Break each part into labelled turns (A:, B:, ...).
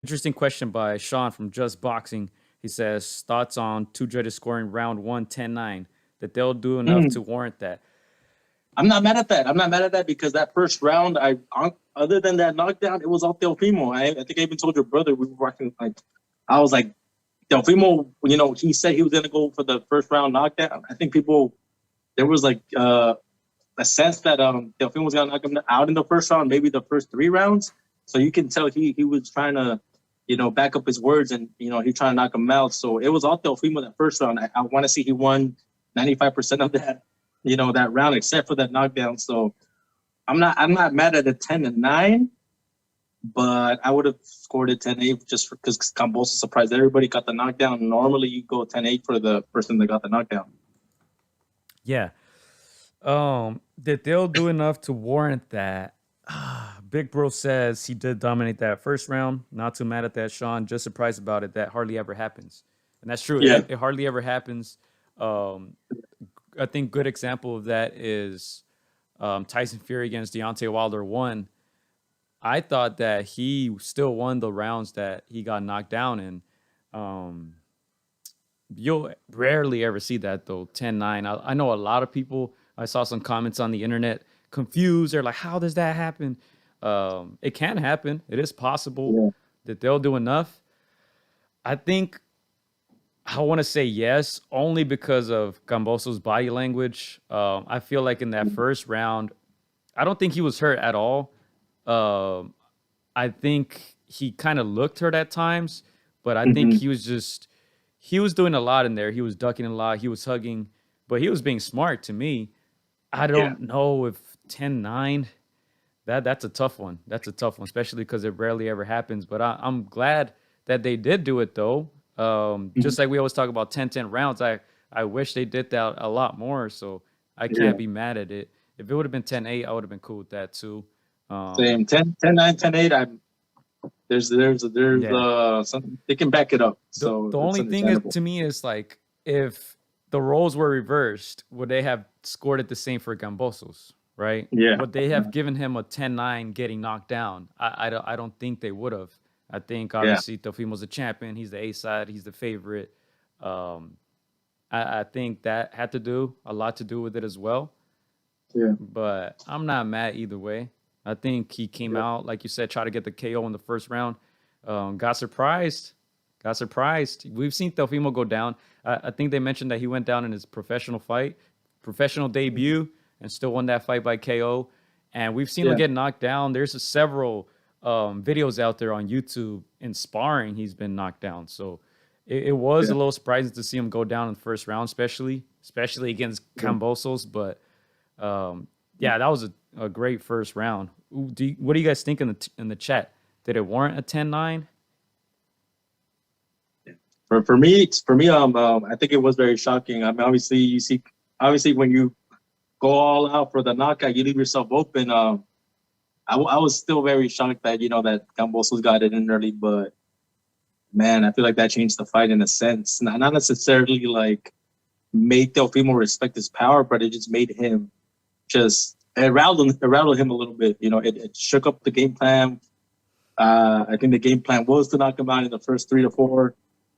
A: Interesting question by Sean from Just Boxing. He says, thoughts on two judges scoring round 1 10-9, that they'll do enough to
B: Mm.
A: warrant that.
B: I'm not mad at that. I'm not mad at that because that first round, other than that knockdown, it was all Teofimo. I think I even told your brother we were watching. Like, I was like, Teofimo. He said he was gonna go for the first round knockdown. I think there was like a sense that Teofimo was gonna knock him out in the first round, maybe the first 3 rounds. So you can tell he was trying to back up his words, and he trying to knock him out. So it was all Teofimo that first round. I want to see he won 95% of that round, except for that knockdown. So I'm not mad at the 10-9, but I would have scored it 10-8 just because Kambosos surprised everybody, got the knockdown. Normally you go 10-8 for the person that got the knockdown.
A: Yeah. That they'll do enough to warrant that. Big Bro says he did dominate that first round. Not too mad at that, Sean. Just surprised about it. That hardly ever happens. And that's true.
B: Yeah.
A: It hardly ever happens. I think good example of that is Tyson Fury against Deontay Wilder 1. I thought that he still won the rounds that he got knocked down in. You'll rarely ever see that, though, 10-9. I know a lot of people, I saw some comments on the internet, confused. They're like, how does that happen? It can happen. It is possible that they'll do enough. I think I want to say yes, only because of Kambosos' body language. I feel like in that first round, I don't think he was hurt at all. I think he kind of looked hurt at times, but I think he was doing a lot in there. He was ducking a lot. He was hugging, but he was being smart to me. I don't know if 10-9, that's a tough one. That's a tough one, especially because it rarely ever happens. But I'm glad that they did do it, though. Just like we always talk about 10-10 rounds, I wish they did that a lot more. So I can't be mad at it. If it would have been 10-8, I would have been cool with that too.
B: Same 10-9, 10-8. There's something they can back it up. So
A: the only thing is, to me, is like, if the roles were reversed, would they have scored it the same for Kambosos, right?
B: Yeah.
A: Would they have given him a 10-9 getting knocked down? I don't think they would have. I think obviously Teofimo's a champion. He's the A side. He's the favorite. I think that had a lot to do with it as well.
B: Yeah.
A: But I'm not mad either way. I think he came out, like you said, try to get the KO in the first round. Got surprised. We've seen Teofimo go down. I think they mentioned that he went down in his professional debut, and still won that fight by KO. And we've seen him get knocked down. There's several videos out there on YouTube in sparring. He's been knocked down. So it was a little surprising to see him go down in the first round, especially against Kambosos. But that was a great first round. What do you guys think in the chat? Did it warrant a 10-9?
B: For me, I think it was very shocking. I mean, obviously when you go all out for the knockout, you leave yourself open. I was still very shocked that that Kambosos got it in early, but man, I feel like that changed the fight in a sense. Not necessarily like made Teofimo respect his power, but it just made him it rattled him a little bit. It shook up the game plan. I think the game plan was to knock him out in the first 3 to 4.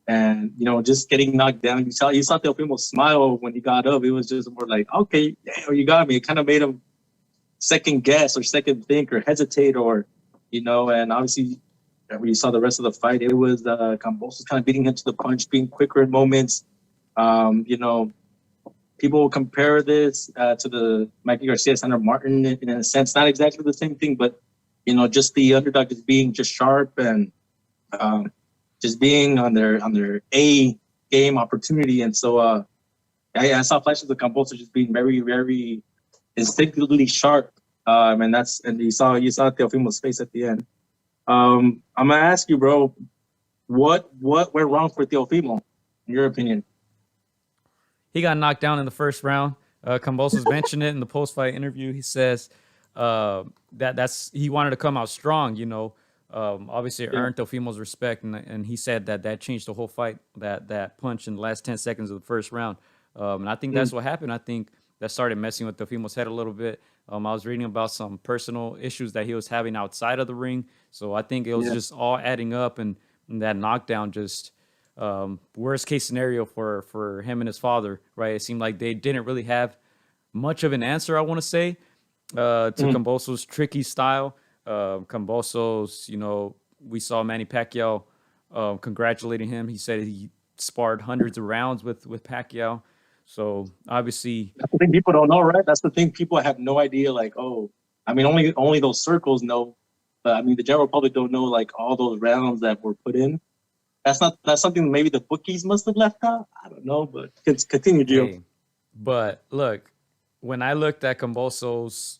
B: And, just getting knocked down, you saw Teofimo smile when he got up. It was just more like, okay, you got me. It kind of made him second guess or second think or hesitate and obviously when you saw the rest of the fight, it was Kambosos kind of beating him to the punch, being quicker in moments. People compare this to the Mikey Garcia Sandor Martin in a sense, not exactly the same thing, but just the underdog just being just sharp and just being on their A game opportunity. And so I saw flashes of Kambosos just being very, very instinctively sharp. And you saw Teofimo's face at the end. I'm gonna ask you, bro, what went wrong for Teofimo, in your opinion?
A: He got knocked down in the first round. Kambosos mentioned it in the post-fight interview. He says that's he wanted to come out strong. Obviously it earned Teofimo's respect, and he said that changed the whole fight. That punch in the last 10 seconds of the first round, and I think that's what happened. I think that started messing with Teofimo's head a little bit. I was reading about some personal issues that he was having outside of the ring. So I think it was just all adding up, and that knockdown just worst case scenario for him and his father, right? It seemed like they didn't really have much of an answer, I want to say, to Kambosos' tricky style. Kambosos, we saw Manny Pacquiao congratulating him. He said he sparred hundreds of rounds with Pacquiao. So obviously,
B: that's the thing people don't know, right? That's the thing people have no idea. Like, oh, I mean, only those circles know, but I mean, the general public don't know like all those rounds that were put in. That's something maybe the bookies must have left out. I don't know, but continue, Gio.
A: hey, but look, when I looked at Kambosos'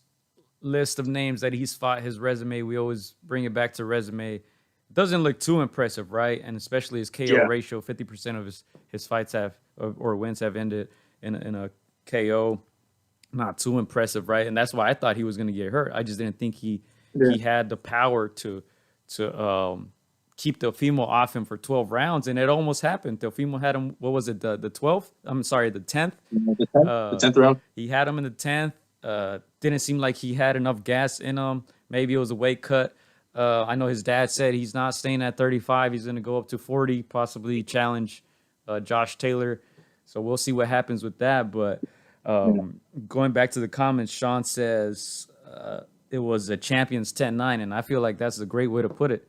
A: list of names that he's fought, his resume, we always bring it back to resume. It doesn't look too impressive, right? And especially his KO ratio, 50% of his fights have or wins have ended in a KO. Not too impressive, right? And that's why I thought he was going to get hurt. I just didn't think he had the power to keep Teofimo off him for 12 rounds, and it almost happened. Teofimo had him, what was it, the 12th? I'm sorry, the 10th?
B: The 10th round.
A: He had him in the 10th. Didn't seem like he had enough gas in him. Maybe it was a weight cut. I know his dad said he's not staying at 35. He's going to go up to 40, possibly challenge Josh Taylor. So we'll see what happens with that. But going back to the comments, Sean says it was a champion's 10-9, and I feel like that's a great way to put it.